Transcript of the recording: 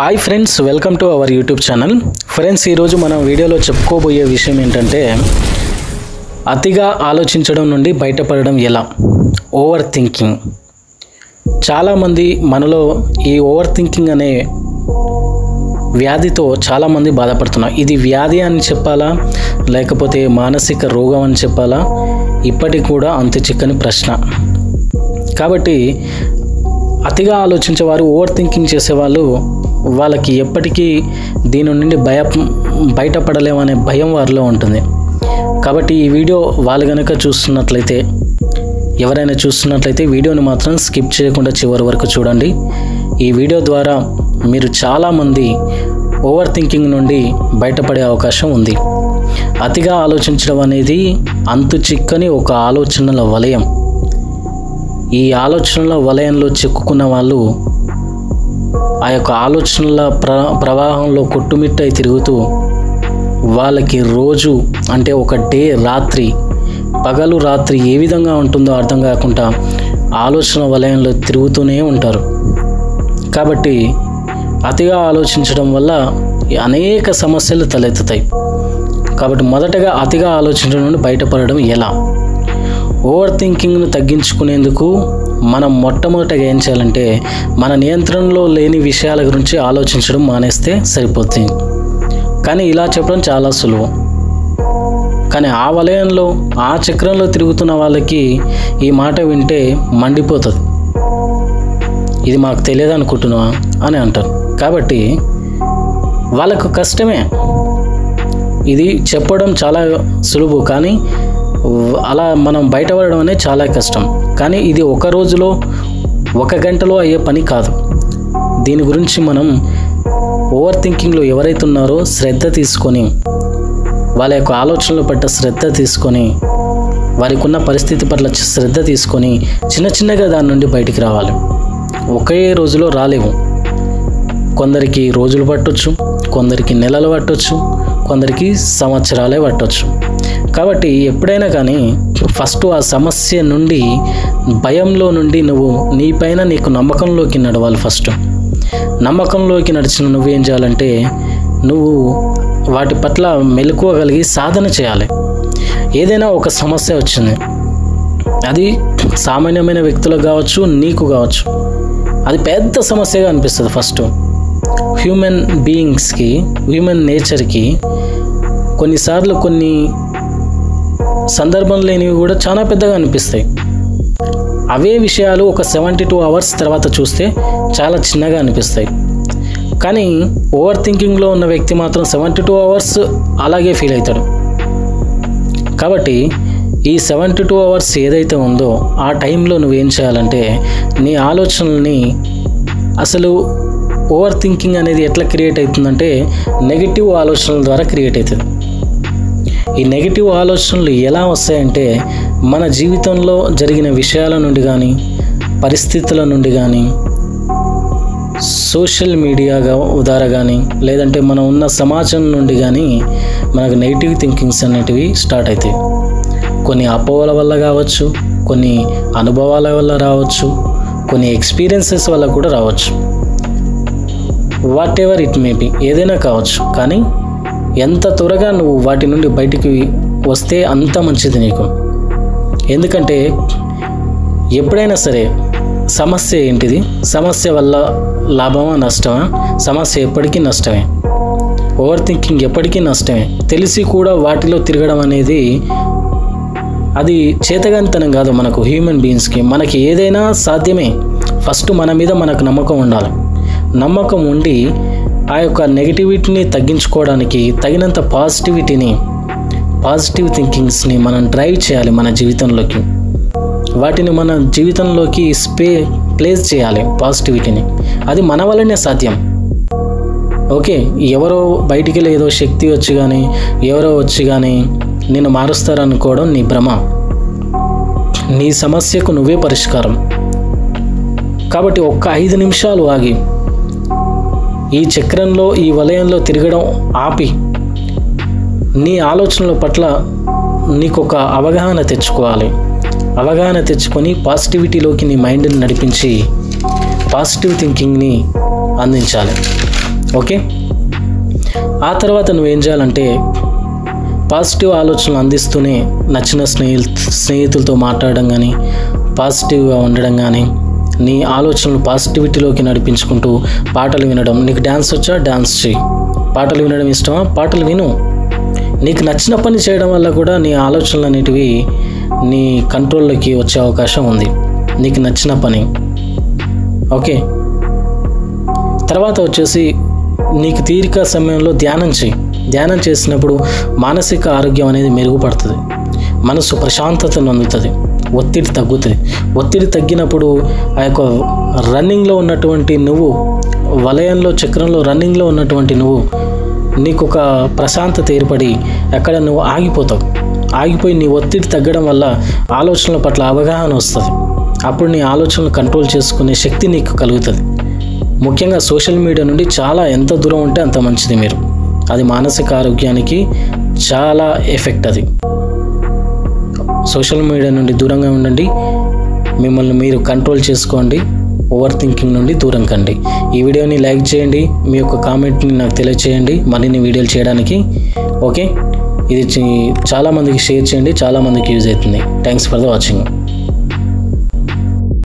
Hi friends, welcome to our YouTube channel. Friends, ఈరోజు మనం వీడియోలో చెప్పుకోబోయే విషయం ఏంటంటే అతిగా ఆలోచించడం నుండి బయటపడడం ఎలా. Over thinking. చాలామంది మనలో ఈ ఓవర్ థింకింగ్ అనే వ్యాధితో చాలామంది బాధపడుతున్నారు. ఇది వ్యాధి అని చెప్పాలా లేకపోతే మానసిక రోగం అని చెప్పాలా, ఇప్పటికి కూడా అంతు చిక్కని ప్రశ్న. కాబట్టి అతిగా ఆలోచించేవారు, ఓవర్ థింకింగ్ చేసేవాళ్ళు, వాళ్ళకి ఎప్పటికీ దీని నుండి బయటపడలేమనే భయం వారిలో ఉంటుంది. కాబట్టి ఈ వీడియో వాళ్ళు కనుక ఎవరైనా చూస్తున్నట్లయితే వీడియోని మాత్రం స్కిప్ చేయకుండా చివరి వరకు చూడండి. ఈ వీడియో ద్వారా మీరు చాలామంది ఓవర్ థింకింగ్ నుండి బయటపడే అవకాశం ఉంది. అతిగా ఆలోచించడం అనేది అంతు చిక్కని ఒక ఆలోచనల వలయం. ఈ ఆలోచనల వలయంలో చిక్కుకున్న వాళ్ళు ఆ యొక్క ఆలోచనల ప్రవాహంలో కొట్టుమిట్టై తిరుగుతూ వాళ్ళకి రోజు అంటే ఒక డే పగలు రాత్రి ఏ విధంగా ఉంటుందో అర్థం కాకుండా ఆలోచన వలయంలో తిరుగుతూనే ఉంటారు. కాబట్టి అతిగా ఆలోచించడం వల్ల అనేక సమస్యలు తలెత్తుతాయి. కాబట్టి మొదటగా అతిగా ఆలోచించడం నుండి బయటపడడం ఎలా. ఓవర్ థింకింగ్ను తగ్గించుకునేందుకు మనం మొట్టమొదటిగా ఏం చేయాలంటే మన నియంత్రణలో లేని విషయాల గురించి ఆలోచించడం మానేస్తే సరిపోతుంది. కానీ ఇలా చెప్పడం చాలా సులువు. కానీ ఆ వలయంలో ఆ చక్రంలో తిరుగుతున్న వాళ్ళకి ఈ మాట వింటే మండిపోతుంది. ఇది మాకు తెలియదు అనుకుంటున్నా అని అంటారు. కాబట్టి వాళ్ళకు కష్టమే. ఇది చెప్పడం చాలా సులువు, కానీ అలా మనం బయటపడడం అనేది చాలా కష్టం. కానీ ఇది ఒక రోజులో ఒక గంటలో అయ్యే పని కాదు. దీని గురించి మనం ఓవర్ థింకింగ్లో ఎవరైతే ఉన్నారో శ్రద్ధ తీసుకొని, వాళ్ళ యొక్క ఆలోచనల పట్ల శ్రద్ధ తీసుకొని, వారికి ఉన్న పరిస్థితి పట్ల శ్రద్ధ తీసుకొని చిన్నగా దాని నుండి బయటికి రావాలి. ఒకే రోజులో రాలేము. కొందరికి రోజులు పట్టొచ్చు, కొందరికి నెలలు పట్టొచ్చు, కొందరికి సంవత్సరాలే పట్టొచ్చు. కాబట్టి ఎప్పుడైనా కానీ ఫస్ట్ ఆ సమస్య నుండి, భయంలో నుండి నీకు నమ్మకంలోకి నడవాలి. ఫస్ట్ నమ్మకంలోకి నడిచిన నువ్వేం చేయాలంటే నువ్వు వాటి పట్ల మెలకువగలిగి సాధన చేయాలి. ఏదైనా ఒక సమస్య వచ్చింది, అది సామాన్యమైన వ్యక్తులకు కావచ్చు, నీకు కావచ్చు, అది పెద్ద సమస్యగా అనిపిస్తుంది. ఫస్ట్ హ్యూమన్ బీయింగ్స్కి, హ్యూమన్ నేచర్కి కొన్నిసార్లు కొన్ని సందర్భం లేనివి కూడా చాలా పెద్దగా అనిపిస్తాయి. అవే విషయాలు ఒక 72 అవర్స్ తర్వాత చూస్తే చాలా చిన్నగా అనిపిస్తాయి. కానీ ఓవర్ థింకింగ్లో ఉన్న వ్యక్తి మాత్రం 72 అవర్స్ అలాగే ఫీల్ అవుతాడు. కాబట్టి ఈ 72 అవర్స్ ఏదైతే ఉందో ఆ టైంలో నువ్వేం చేయాలంటే నీ ఆలోచనల్ని, అసలు ఓవర్ థింకింగ్ అనేది ఎట్లా క్రియేట్ అవుతుందంటే నెగిటివ్ ఆలోచనల ద్వారా క్రియేట్ అవుతుంది. ఈ నెగిటివ్ ఆలోచనలు ఎలా వస్తాయంటే మన జీవితంలో జరిగిన విషయాల నుండి కానీ, పరిస్థితుల నుండి కానీ, సోషల్ మీడియా ద్వారా కానీ, లేదంటే మనం ఉన్న సమాజం నుండి కానీ మనకు నెగిటివ్ థింకింగ్స్ అనేటివి స్టార్ట్ అవుతాయి. కొన్ని అపోహల వల్ల కావచ్చు, కొన్ని అనుభవాల వల్ల రావచ్చు, కొన్ని ఎక్స్పీరియన్సెస్ వల్ల కూడా రావచ్చు. What ever it may be, ఏదైనా కావచ్చు. కానీ ఎంత త్వరగా నువ్వు వాటి నుండి బయటికి వస్తే అంత మంచిది నీకు. ఎందుకంటే ఎప్పుడైనా సరే సమస్య ఏంటిది, సమస్య వల్ల లాభమా నష్టమా, సమస్య ఎప్పటికీ నష్టమే. ఓవర్ థింకింగ్ ఎప్పటికీ నష్టమే. తెలిసి కూడా వాటిలో తిరగడం అనేది అది చేతగానితనం కాదు. మనకు హ్యూమన్ బీయింగ్స్కి మనకి ఏదైనా సాధ్యమే. ఫస్ట్ మన మీద మనకు నమ్మకం ఉండాలి. నమ్మకం ఉండి ఆ యొక్క నెగిటివిటీని తగ్గించుకోవడానికి తగినంత పాజిటివ్ థింకింగ్స్ని మనం డ్రైవ్ చేయాలి మన జీవితంలోకి. వాటిని మన జీవితంలోకి ప్లేస్ చేయాలి పాజిటివిటీని. అది మన వల్లనే సాధ్యం. ఓకే, ఎవరో బయటికి ఏదో శక్తి వచ్చి కానీ, ఎవరో వచ్చి కానీ నిన్ను మారుస్తారనుకోవడం నీ భ్రమ. నీ సమస్యకు నువ్వే పరిష్కారం. కాబట్టి ఒక్క 5 నిమిషాలు ఆగి ఈ చక్రంలో, ఈ వలయంలో తిరగడం ఆపి నీ ఆలోచనల పట్ల నీకొక అవగాహన తెచ్చుకోవాలి. అవగాహన తెచ్చుకొని పాజిటివిటీలోకి నీ మైండ్ని నడిపించి పాజిటివ్ థింకింగ్ని అందించాలి. ఓకే, ఆ తర్వాత నువ్వేం చేయాలంటే పాజిటివ్ ఆలోచనలు అందిస్తూనే నచ్చిన స్నేహితులతో మాట్లాడడం కానీ, పాజిటివ్గా ఉండడం కానీ, నీ ఆలోచనలు పాజిటివిటీలోకి నడిపించుకుంటూ పాటలు వినడం. నీకు డ్యాన్స్ వచ్చా? డ్యాన్స్ చేయి. పాటలు వినడం ఇష్టమా? పాటలు విను. నీకు నచ్చిన పని చేయడం వల్ల కూడా నీ ఆలోచనలు అనేటివి నీ కంట్రోల్లోకి వచ్చే అవకాశం ఉంది, నీకు నచ్చిన పని. ఓకే, తర్వాత వచ్చేసి నీకు తీరిక సమయంలో ధ్యానం చేయి. ధ్యానం చేసినప్పుడు మానసిక ఆరోగ్యం అనేది మెరుగుపడుతుంది, మనసు ప్రశాంతతను అందుతుంది, ఒత్తిడి తగ్గుతుంది. ఒత్తిడి తగ్గినప్పుడు ఆ యొక్క రన్నింగ్లో ఉన్నటువంటి నువ్వు, వలయంలో చక్రంలో రన్నింగ్లో ఉన్నటువంటి నువ్వు, నీకు ఒక ప్రశాంతత ఏర్పడి అక్కడ నువ్వు ఆగిపోతావు. ఆగిపోయి నీ ఒత్తిడి తగ్గడం వల్ల ఆలోచనల పట్ల అవగాహన వస్తుంది. అప్పుడు నీ ఆలోచనలు కంట్రోల్ చేసుకునే శక్తి నీకు కలుగుతుంది. ముఖ్యంగా సోషల్ మీడియా నుండి చాలా ఎంత దూరం ఉంటే అంత మంచిది మీరు. అది మానసిక ఆరోగ్యానికి చాలా ఎఫెక్ట్. అది సోషల్ మీడియా నుండి దూరంగా ఉండండి, మిమ్మల్ని మీరు కంట్రోల్ చేసుకోండి, ఓవర్ థింకింగ్ నుండి దూరం కండి. ఈ వీడియోని లైక్ చేయండి, మీ యొక్క కామెంట్ని నాకు తెలియచేయండి మరిన్ని వీడియోలు చేయడానికి. ఓకే, ఇది చాలామందికి షేర్ చేయండి, చాలామందికి యూజ్ అవుతుంది. Thanks for the watching.